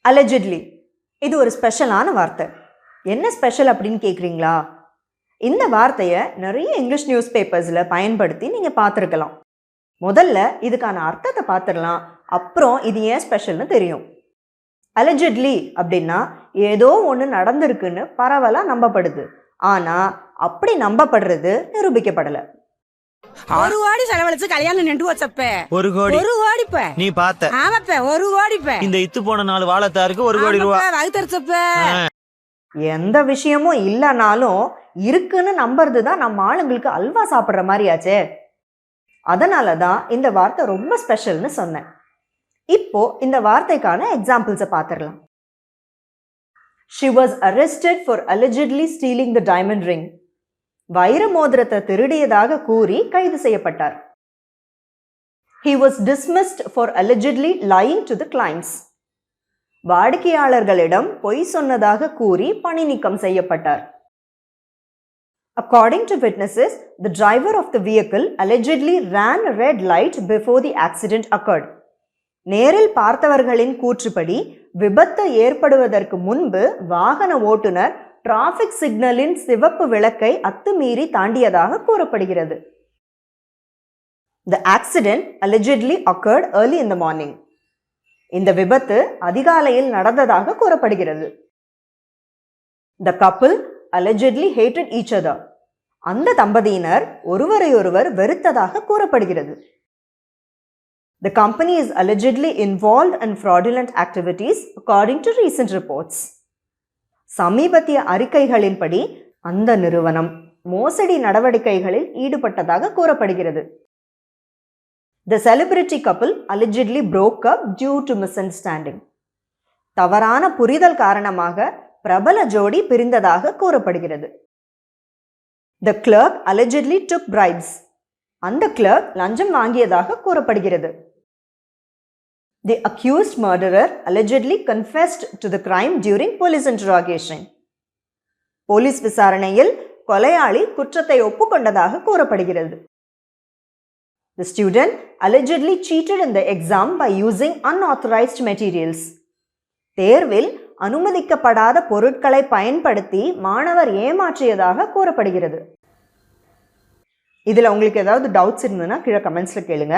அலெஜிட்லி இது ஒரு ஸ்பெஷலான வார்த்தை. என்ன ஸ்பெஷல் அப்படின்னு கேட்குறீங்களா? இந்த வார்த்தையை நிறைய இங்கிலீஷ் நியூஸ் பேப்பர்ஸில் பயன்படுத்தி நீங்கள் பார்த்துருக்கலாம். முதல்ல இதுக்கான அர்த்தத்தை பார்த்துடலாம், அப்புறம் இது ஏன் ஸ்பெஷல்னு தெரியும். அலெஜிட்லி அப்படின்னா ஏதோ ஒன்று நடந்திருக்குன்னு பரவலாக நம்பப்படுது, ஆனால் அப்படி நம்பப்படுறது நிரூபிக்கப்படலை. ஒரு கோடி செலவழிச்சு கல்யாணம் நின்று வச்சப்ப ஒரு கோடி நீ பார்த்த ஆமாப்ப ஒரு கோடிப்ப இந்த இத்து போன 4 வாழைத்தாருக்கு 1 கோடி ரூபாய் வகுத்தரிச்சப்ப. எந்த விஷயமும் இல்லைனாலும் இருக்குன்னு நம்புறது தான் நம்ம ஆளுங்களுக்கு அல்வா சாப்பிட்ற மாதிரியாச்சே. அதனால தான் இந்த வார்த்தை ரொம்ப ஸ்பெஷல்னு சொன்னேன். இப்போ இந்த வார்த்தைக்கான எக்ஸாம்பிள்ஸை பார்த்துடலாம். She was arrested for allegedly stealing the diamond ring. வைர மோதிரத்தை திருடியதாக கூறி கைது செய்யப்பட்டார். He was dismissed for allegedly lying to the clients. வாடிக்கையாளர்களிடம் பொய் சொன்னதாக கூறி பணி நீக்கம் செய்யப்பட்டார். According to witnesses, the driver of the vehicle allegedly ran a red light before the accident occurred. நேரில் பார்த்தவர்களின் கூற்றுப்படி விபத்து ஏற்படுவதற்கு முன்பு வாகன ஓட்டுநர் டிராஃபிக் சிக்னலின் சிவப்பு விளக்கை அத்துமீறி தாண்டியதாக கூறப்படுகிறது. The accident allegedly occurred early in the morning. இந்த விபத்து அதிகாலையில் நடந்ததாக கூறப்படுகிறது. The couple allegedly hated each other. அந்த தம்பதியினர் ஒருவரையொருவர் வெறுத்ததாக கூறப்படுகிறது. The company is allegedly involved in fraudulent activities according to recent reports. சமீபத்திய அறிக்கைகளின்படி அந்த நிறுவனம் மோசடி நடவடிக்கைகளில் ஈடுபட்டதாக கூறப்படுகிறது. The celebrity couple allegedly broke up due to misunderstanding. தவறான புரிதல் காரணமாக பிரபல ஜோடி பிரிந்ததாக கூறப்படுகிறது. The clerk allegedly took bribes. அந்த கிளர்க் லஞ்சம் வாங்கியதாக கூறப்படுகிறது. The accused murderer allegedly confessed to the crime during police interrogation. Police விசாரணையில் கொலையாளி குற்றத்தை ஒப்புக்கொண்டதாக கூறப்படுகிறது. The student allegedly cheated in the exam by using unauthorized materials. தேர்வில் அனுமதிக்கப்படாத பொருட்களை பயன்படுத்தி மாணவர் ஏமாற்றியதாக கூறப்படுகிறது. இதில் உங்களுக்கு ஏதாவது டவுட்ஸ் இருந்ததுன்னா கீழே கமெண்ட்ஸில் கேளுங்க.